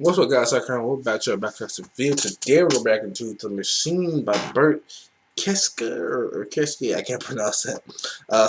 What's up, guys? We're back to the video. Today we're back into The Machine by Bert or Keska. I can't pronounce that.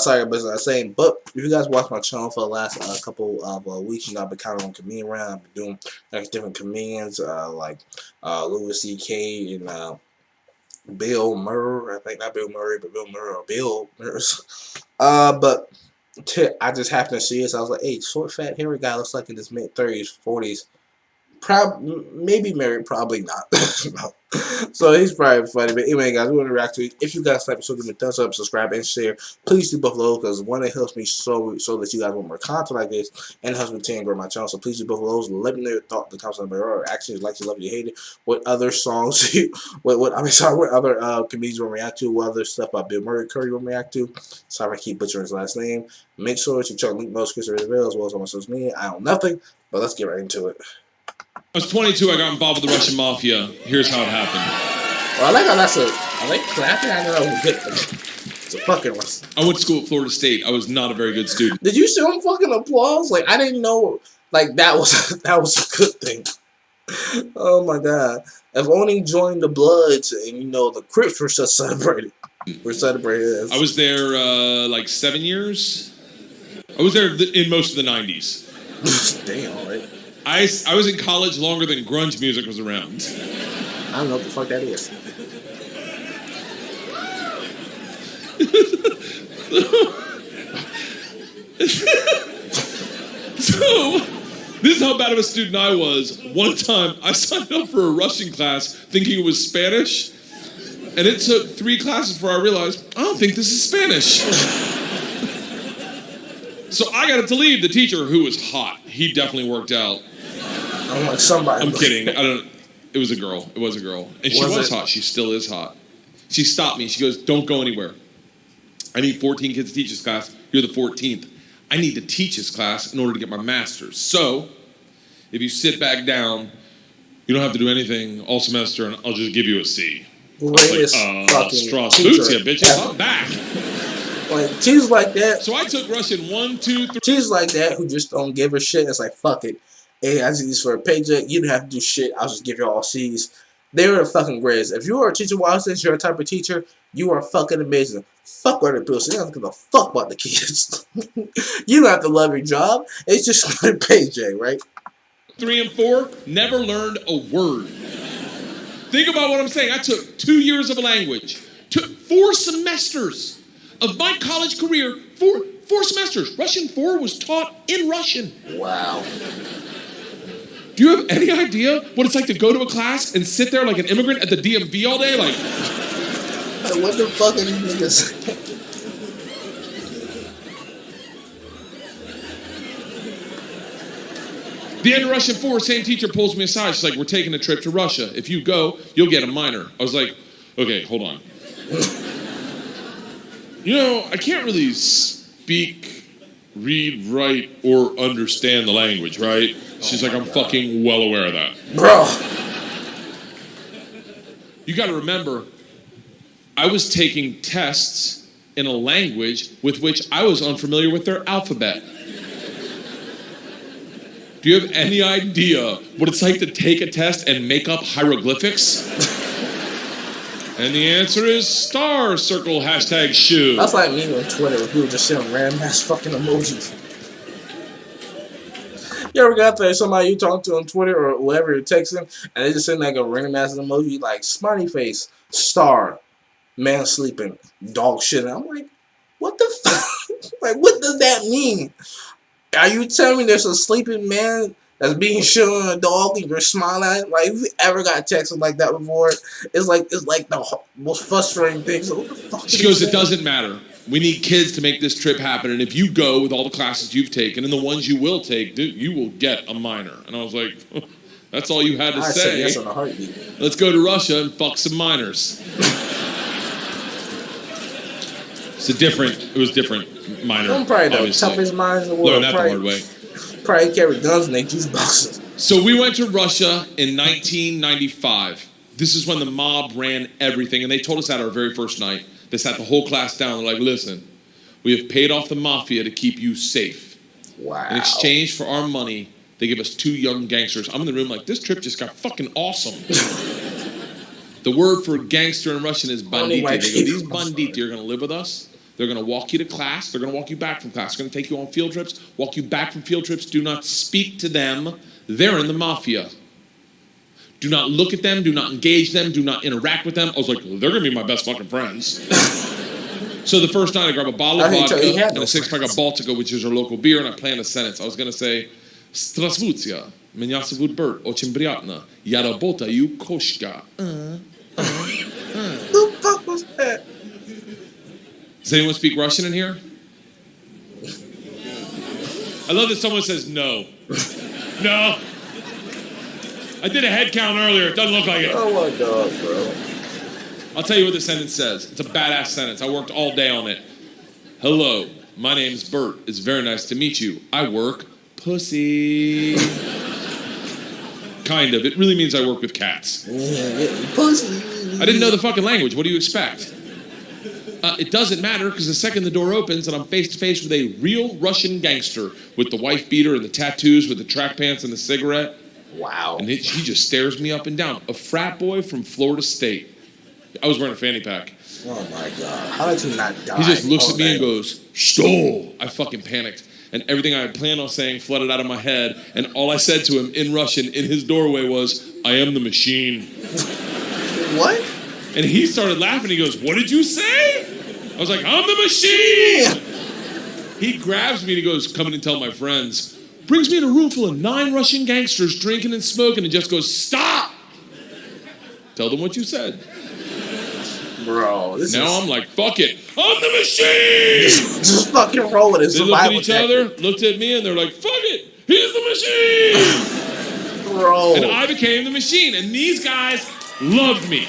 Sorry about what I'm saying. But if you guys watch my channel for the last couple of weeks, you know, I've been kind of on comedian round. I've been doing different comedians like Louis C.K. and Bill Murray. I think not Bill Murray, but Bill Murray or Bill Murray. But I just happened to see this. I was like, hey, short, fat, hairy guy looks like in his mid-30s, 40s. Maybe married, probably not. No. So he's probably funny. But anyway, guys, we want to react to it. If you guys like, so give me a thumbs up, subscribe, and share. Please do both of those because one, it helps me so that you guys want more content like this, and it helps me to grow my channel. So please do both of those. Let me know your thoughts in the comments below, or actions like you love, you hate it. What other songs? What other comedians you want to react to? What other stuff by Bill Murray Curry you want to react to? Sorry if I keep butchering his last name. Make sure that you check link most Kreischer as well as on my social media. I know nothing, but let's get right into it. I was 22, I got involved with the Russian mafia. Here's how it happened. Well, I like how I like clapping. I know that was a good thing. It's a fucking Russian. I went to school at Florida State. I was not a very good student. Did you show him fucking applause? Like, I didn't know, like, that was a good thing. Oh my god. If only joined the Bloods and, you know, the Crips were just celebrated. We're celebrated. I was there, like 7 years. I was there in most of the 90s. Damn, right? I was in college longer than grunge music was around. I don't know what the fuck that is. So, this is how bad of a student I was. One time, I signed up for a Russian class thinking it was Spanish, and it took 3 classes before I realized, I don't think this is Spanish. So I got to leave the teacher, who was hot. He definitely worked out. I'm like somebody. I'm kidding. It was a girl. It was a girl. And she was hot. She still is hot. She stopped me. She goes, don't go anywhere. I need 14 kids to teach this class. You're the 14th. I need to teach this class in order to get my master's. So, if you sit back down, you don't have to do anything all semester, and I'll just give you a C. Greatest fucking bitches. I'm back. Like, she's like that. So I took Russian 1, 2, 3. She's like that who just don't give a shit. It's like, fuck it. Hey, I do this for a paycheck. You don't have to do shit. I'll just give you all C's. They're the fucking greatest. If you are a teacher, since you're a type of teacher, you are fucking amazing. Fuck other people. So you don't have to give a fuck about the kids. You don't have to love your job. It's just a paycheck, right? 3 and 4, never learned a word. Think about what I'm saying. I took 2 years of a language. Took 4 semesters of my college career. 4 semesters. Russian 4 was taught in Russian. Wow. Do you have any idea what it's like to go to a class and sit there like an immigrant at the DMV all day? Like, what the fuck are these niggas? The end of Russian 4, same teacher pulls me aside. She's like, we're taking a trip to Russia. If you go, you'll get a minor. I was like, okay, hold on. You know, I can't really speak, read, write, or understand the language, right? She's like, I'm fucking well aware of that. Bro. You gotta remember, I was taking tests in a language with which I was unfamiliar with their alphabet. Do you have any idea what it's like to take a test and make up hieroglyphics? And the answer is star, circle, hashtag shoe. That's like me on Twitter where people just send random ass fucking emojis. You ever got there somebody you talk to on Twitter or whatever you're texting and they just send like a random ass emoji like smiley face, star, man sleeping, dog shit. And I'm like, what the fuck? Like, what does that mean? Are you telling me there's a sleeping man that's being shit on a dog and you're smiling? Like, if you ever got texted like that before, it's like the most frustrating thing. So what the fuck? She goes, it doesn't matter. We need kids to make this trip happen, and if you go with all the classes you've taken and the ones you will take, dude, you will get a minor. And I was like, that's all you had to say. Said yes on a heartbeat. Let's go to Russia and fuck some minors. It was different minor. I'm probably the toughest minors in the world. Learn that the hard way. Probably carry guns in their juice boxes. So we went to Russia in 1995. This is when the mob ran everything, and they told us that our very first night. They sat the whole class down. They're like, listen, we have paid off the mafia to keep you safe. Wow. In exchange for our money, They give us 2 young gangsters. I'm in the room like, this trip just got fucking awesome. The word for gangster in Russian is banditi. They go, these banditi are going to live with us. They're going to walk you to class. They're going to walk you back from class. They're going to take you on field trips, walk you back from field trips. Do not speak to them. They're in the mafia. Do not look at them. Do not engage them. Do not interact with them. I was like, well, they're going to be my best fucking friends. So the first night I grab a bottle of vodka and a 6-pack of Baltica, which is our local beer, and I planned a sentence. I was going to say, Здравствуйте, меня зовут Bert, очень приятно. Я работаю кошка. Who the fuck was that? Does anyone speak Russian in here? I love that someone says no. No. I did a head count earlier. It doesn't look like it. Oh my god, bro. I'll tell you what the sentence says. It's a badass sentence. I worked all day on it. Hello, my name's Bert. It's very nice to meet you. I work pussy. Kind of. It really means I work with cats. Pussy. I didn't know the fucking language. What do you expect? It doesn't matter because the second the door opens and I'm face to face with a real Russian gangster with the wife beater and the tattoos with the track pants and the cigarette. Wow. And he just stares me up and down. A frat boy from Florida State. I was wearing a fanny pack. Oh my god. How did you not die? He just looks at me and goes, "Что?" I fucking panicked. And everything I had planned on saying flooded out of my head. And all I said to him in Russian in his doorway was, I am the machine. What? And he started laughing. He goes, what did you say? I was like, I'm the machine. He grabs me and he goes, come in and tell my friends. Brings me in a room full of 9 Russian gangsters drinking and smoking and just goes, stop. Tell them what you said. Bro, I'm like, fuck it. I'm the machine! Just fucking roll with it. They looked at each other, looked at me, and they're like, fuck it! He's the machine! Bro. And I became the machine, and these guys loved me.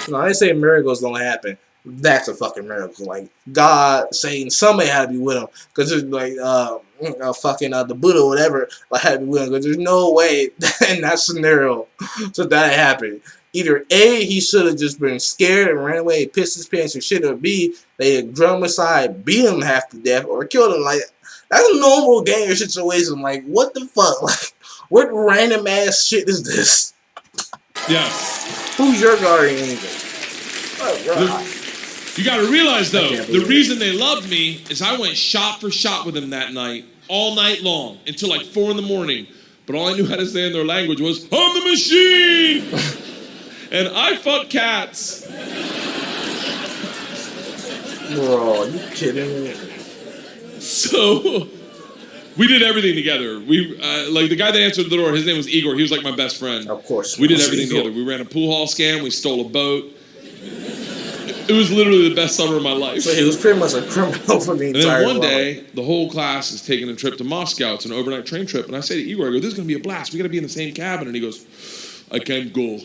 No, I didn't say miracles don't happen. That's a fucking miracle. Like, God saying somebody had to be with him. Because there's like, the Buddha or whatever, like, had to be with him. Because there's no way in that scenario so that happened. Either A, he should have just been scared and ran away, pissed his pants and shit, or B, they drug him aside, beat him half to death, or killed him. Like, that's a normal ganger situation. Like, what the fuck? Like, what random ass shit is this? Yes. Who's your guardian angel? Oh, God. You gotta realize, though, the reason they loved me is I went shot for shot with them that night, all night long, until like 4 in the morning. But all I knew how to say in their language was, I'm the machine! And I fuck cats. Bro, are you kidding me? So, we did everything together. We like the guy that answered the door, his name was Igor. He was like my best friend. Of course. We did everything together. We ran a pool hall scam. We stole a boat. It was literally the best summer of my life. So he was pretty much a criminal for the entire And then one day, the whole class is taking a trip to Moscow. It's an overnight train trip. And I say to Igor, I go, this is going to be a blast. We got to be in the same cabin. And he goes, I can't go.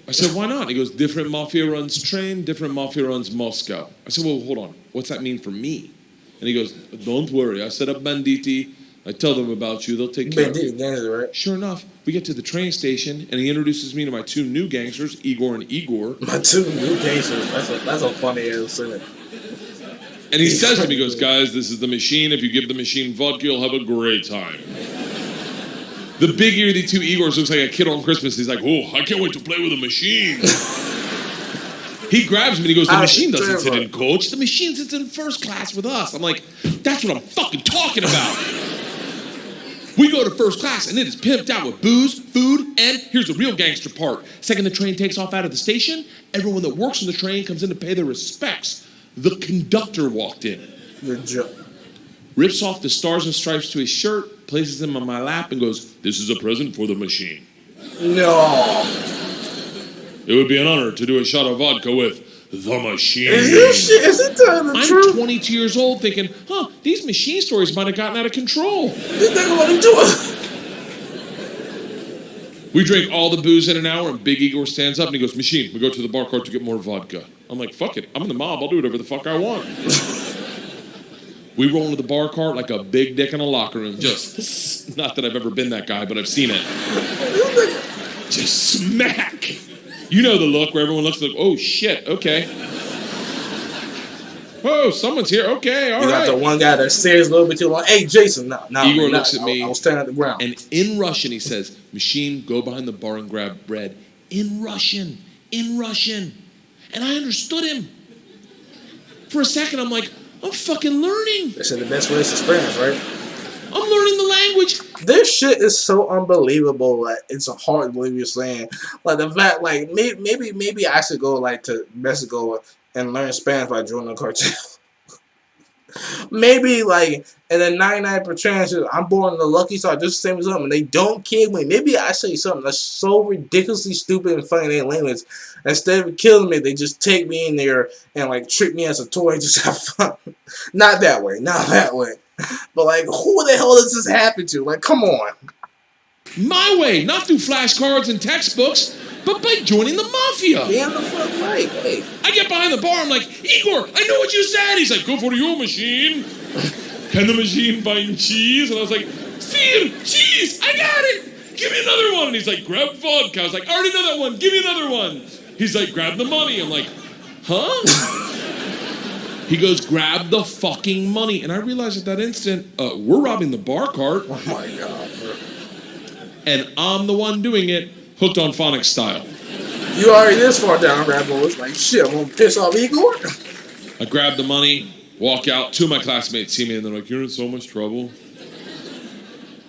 I said, why not? He goes, different mafia runs train, different mafia runs Moscow. I said, well, hold on. What's that mean for me? And he goes, don't worry. I set up banditi. I tell them about you. They'll take care of you. Right? Sure enough, we get to the train station, and he introduces me to my 2 new gangsters, Igor and Igor. My 2 new gangsters. That's a funny ass sentence. And he says to me, he goes, guys, this is the machine. If you give the machine vodka, you'll have a great time. The big earthy 2 Igors looks like a kid on Christmas. He's like, oh, I can't wait to play with a machine. He grabs me and he goes, the machine doesn't sit in coach. The machine sits in first class with us. I'm like, that's what I'm fucking talking about. We go to first class and it is pimped out with booze, food, and here's the real gangster part. Second the train takes off out of the station, everyone that works on the train comes in to pay their respects. The conductor walked in. Rips off the stars and stripes to his shirt, places them on my lap, and goes, this is a present for the machine. No. It would be an honor to do a shot of vodka with the machine. Is he telling the truth? I'm 22 years old thinking, these machine stories might have gotten out of control. This nigga what he doing? We drink all the booze in an hour, and Big Igor stands up and he goes, machine, we go to the bar cart to get more vodka. I'm like, fuck it, I'm in the mob, I'll do whatever the fuck I want. We roll into the bar cart like a big dick in a locker room. Just, not that I've ever been that guy, but I've seen it. Just smack. You know the look where everyone looks like, oh shit, okay. Oh, someone's here. Okay, all You got right. the one guy that stares a little bit too long. Hey, Jason, no, Igor man, looks at me. I was standing at the ground. And in Russian, he says, "Machine, go behind the bar and grab bread." In Russian. And I understood him. For a second, I'm like, I'm fucking learning. They said the best way is experience, right? I'm learning the language. This shit is so unbelievable. Like, it's hard to believe you're saying. Like, the fact, like, maybe I should go, like, to Mexico and learn Spanish by joining the cartel. Maybe, like, and then 99% I'm born in the lucky star just the same as them, and they don't kill me. Maybe I say something that's so ridiculously stupid and funny in their language. Instead of killing me, they just take me in there and, like, treat me as a toy and just have fun. Not that way. But, like, who the hell does this happen to? Like, come on. My way, not through flashcards and textbooks, but by joining the mafia. Damn the fuck right. Hey. I get behind the bar, I'm like, Igor, I know what you said. He's like, go for your machine. Can the machine find cheese? And I was like, Sir, cheese, I got it. Give me another one. And he's like, grab vodka. I was like, I already know that one. Give me another one. He's like, grab the money. I'm like, huh? He goes, grab the fucking money. And I realized at that instant, we're robbing the bar cart. Oh my God, bro. And I'm the one doing it, hooked on phonics style. You already this far down, Rambo. It's like, shit, I'm gonna piss off Igor. I grab the money, walk out. Two of my classmates see me and they're like, you're in so much trouble.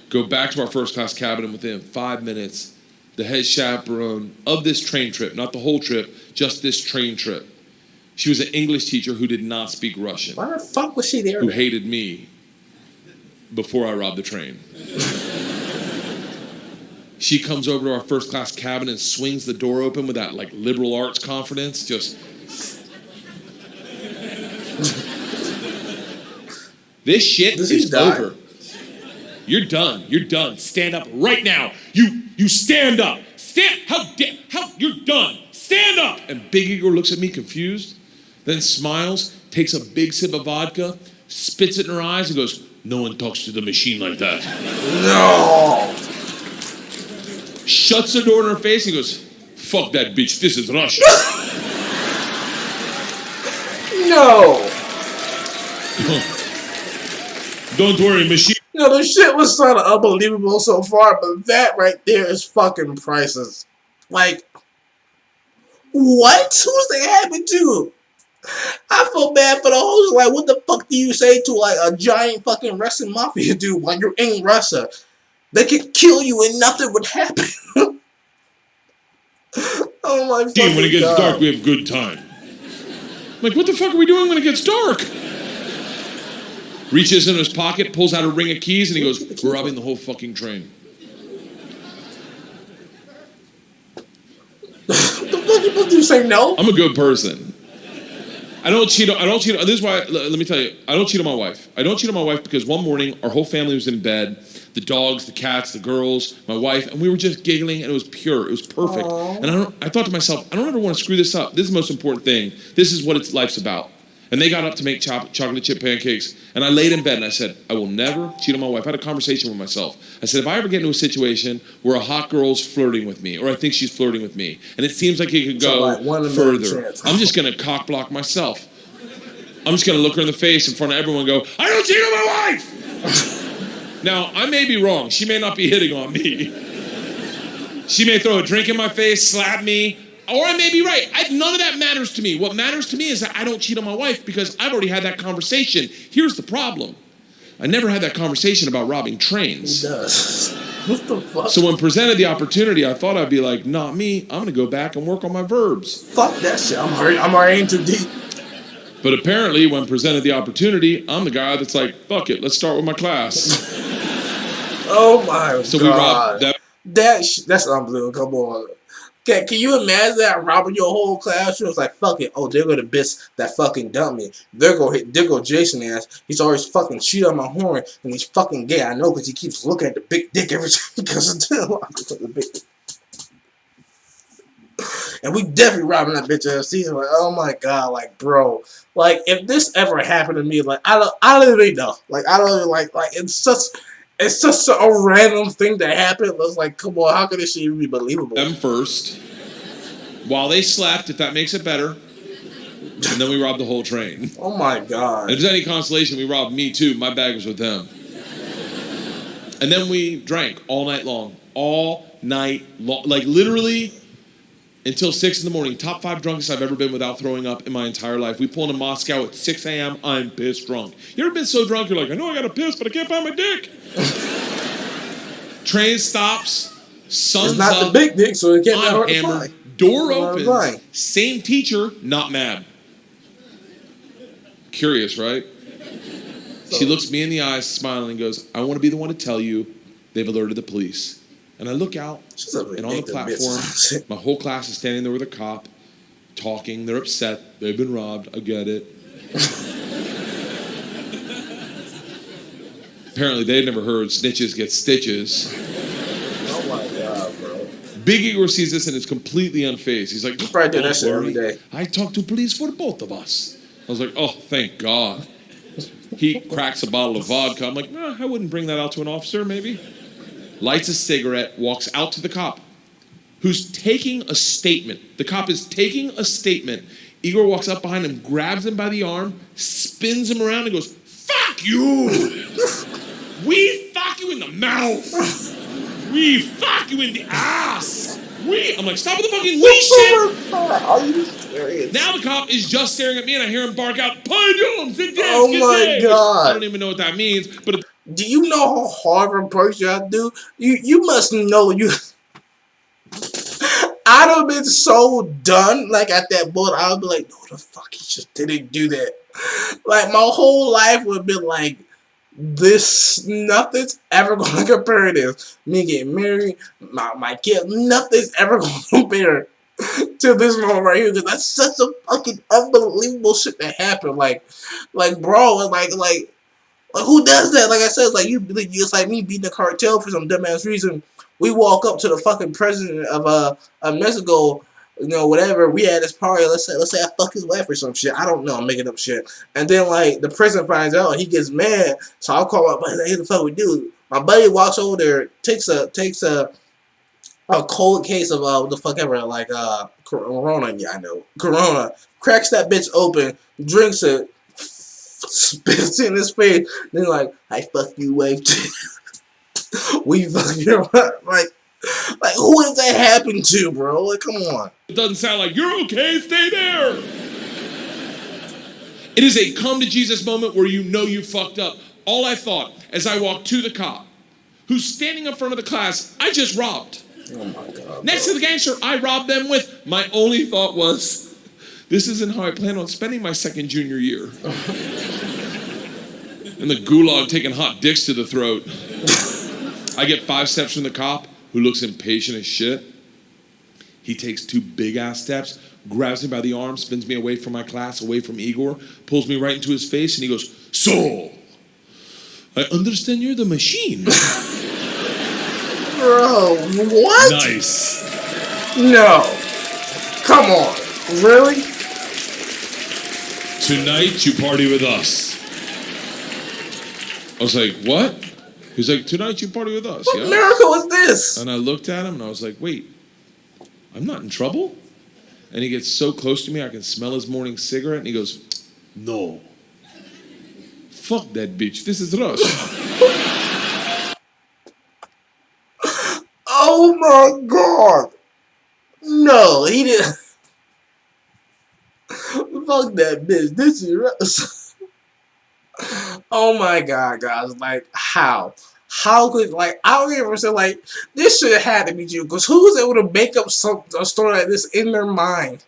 Go back to our first class cabin, and within 5 minutes, the head chaperone of this train trip, not the whole trip, just this train trip. She was an English teacher who did not speak Russian. Why the fuck was she there? Who hated me before I robbed the train. She comes over to our first class cabin and swings the door open with that like liberal arts confidence. Just this shit is over. You're done. You're done. Stand up right now. You stand up. How you're done. Stand up. And Big Igor looks at me confused, then smiles, takes a big sip of vodka, spits it in her eyes, and goes, "No one talks to the machine like that." No. Shuts the door in her face and goes, "Fuck that bitch, this is Russia." No. Don't worry, machine. No, the shit was sort of unbelievable so far, but that right there is fucking priceless. Like, what? Who's they happen to? I feel bad for the host. Like, what the fuck do you say to, like, a giant fucking Russian mafia dude when you're in Russia? They could kill you and nothing would happen. Oh my fucking God. When it gets dark, we have good time. Like, what the fuck are we doing when it gets dark? Reaches in his pocket, pulls out a ring of keys, and he goes, "We're robbing the whole fucking train." The fuck you supposed to say no? I'm a good person. I don't cheat. This is why. Let me tell you. I don't cheat on my wife. I don't cheat on my wife because one morning our whole family was in bed. The dogs, the cats, the girls, my wife, and we were just giggling, and it was pure. It was perfect. Aww. And I thought to myself, I don't ever want to screw this up. This is the most important thing. This is what life's about. And they got up to make chocolate chip pancakes, and I laid in bed and I said, I will never cheat on my wife. I had a conversation with myself. I said, if I ever get into a situation where a hot girl's flirting with me, or I think she's flirting with me, and it seems like it could go further, I'm just going to cock block myself. I'm just going to look her in the face in front of everyone and go, I don't cheat on my wife! Now, I may be wrong. She may not be hitting on me. She may throw a drink in my face, slap me, or I may be right. None of that matters to me. What matters to me is that I don't cheat on my wife because I've already had that conversation. Here's the problem. I never had that conversation about robbing trains. He does. What the fuck? So when presented the opportunity, I thought I'd be like, not me. I'm going to go back and work on my verbs. Fuck that shit. I'm already in too deep. But apparently, when presented the opportunity, I'm the guy that's like, fuck it, let's start with my class. Oh my God. So we robbed that. That's unbelievable. Come on. Can you imagine that robbing your whole classroom? It's like, fuck it. Oh, they're gonna bitch that fucking dump me. There go Jason ass. He's always fucking cheat on my horn, and he's fucking gay. I know because he keeps looking at the big dick every time he goes into the big dick. And we definitely robbing that bitch ass season. Like, oh my God, like, bro, like, if this ever happened to me, like, I don't even know. Like, I don't even like it's just a random thing that happened. It's like, come on, how could this shit even be believable? Them first, while they slept, if that makes it better. And then we robbed the whole train. Oh my God. And if there's any consolation, we robbed me too. My bag was with them. And then we drank all night long. All night long. Like literally until 6 in the morning. Top 5 drunkest I've ever been without throwing up in my entire life. We pull into Moscow at 6 a.m. I'm pissed drunk. You ever been so drunk you're like, I know I gotta piss, but I can't find my dick. Train stops. Sun's It's not up. the big dick, so it can't be I'm hard to hammered. find. Door opens. Same teacher, not mad. Curious, right? She looks me in the eyes, smiling, and goes, I want to be the one to tell you they've alerted the police. And I look out, and on the platform, my whole class is standing there with a cop, talking. They're upset. They've been robbed. I get it. Apparently, they'd never heard snitches get stitches. Oh my God, bro. Big Igor sees this and is completely unfazed. He's like, probably do that shit every day. I talked to police for both of us. I was like, oh, thank God. He cracks a bottle of vodka. I'm like, I wouldn't bring that out to an officer, maybe. Lights a cigarette, walks out to the cop, who's taking a statement. The cop is taking a statement. Igor walks up behind him, grabs him by the arm, spins him around, and goes, fuck you! We fuck you in the mouth! We fuck you in the ass! I'm like, stop with the fucking we shit! Are you serious? Now the cop is just staring at me and I hear him bark out, oh my God. I don't even know what that means, but... Do you know how hard of a person I do? You must know you... I'd have been so done, like, at that point, I would be like, no, the fuck, he just didn't do that. Like, my whole life would have been like, this, nothing's ever going to compare this. Me getting married, my kid, nothing's ever going to compare to this moment right here, because that's such a fucking unbelievable shit that happened. Like, bro, like, who does that? Like I said, it's like me beating the cartel for some dumbass reason. We walk up to the fucking president of Mexico, you know, whatever. We had this party. Let's say I fuck his wife or some shit. I don't know. I'm making up shit. And then like the president finds out, and he gets mad. So I'll call my buddy. Like, hey, the fuck we do? My buddy walks over there, takes a cold case of what the fuck ever, like Corona. Yeah, I know Corona. Cracks that bitch open, drinks it, spits in his face. Then like, I fuck you, wife. We fuck your like who does that happen to, bro? Like, come on. It doesn't sound like you're okay. Stay there. It is a come to Jesus moment where you know you fucked up. All I thought as I walked to the cop, who's standing in front of the class I just robbed. Oh my God. Next to the gangster I robbed them with. My only thought was, this isn't how I plan on spending my second junior year. In the gulag taking hot dicks to the throat. I get 5 steps from the cop, who looks impatient as shit. He takes 2 big-ass steps, grabs me by the arm, spins me away from my class, away from Igor, pulls me right into his face, and he goes, so, I understand you're the machine. Bro, what? Nice. No. Come on. Really? Tonight you party with us. I was like, what? He's like, tonight you party with us. What miracle is this? And I looked at him and I was like, wait, I'm not in trouble? And he gets so close to me I can smell his morning cigarette, and he goes, no. Fuck that bitch. This is Russia. Oh my God. No, he didn't. Fuck that bitch. This is Russia. Oh my God, guys. Like, how? How could, like, I don't even understand, like, this should have had to be you, because who was able to make up a story like this in their mind?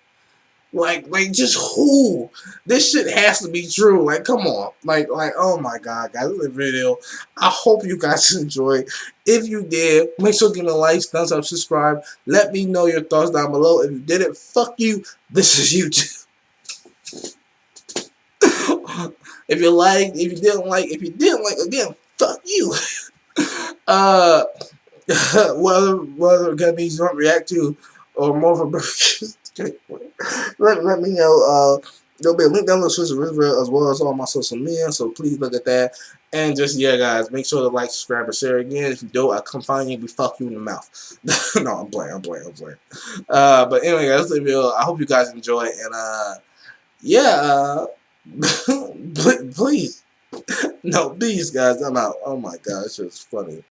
Like, just who? This shit has to be true. Like, come on. Like, oh my God, guys, this is a video. I hope you guys enjoyed. If you did, make sure to give me a like, thumbs up, subscribe. Let me know your thoughts down below. If you didn't, fuck you. This is YouTube. If you liked, if you didn't like, again, fuck you. Whether Gabby's don't react to or more of a let me know. There'll be a link down in the description as well as all my social media, so please look at that. And just, yeah, guys, make sure to like, subscribe, and share again. If you don't, I come find you and we fuck you in the mouth. No, I'm playing. But anyway, guys, this video, I hope you guys enjoy, and Yeah, please. No, please, guys, I'm out. Oh my gosh, it's funny.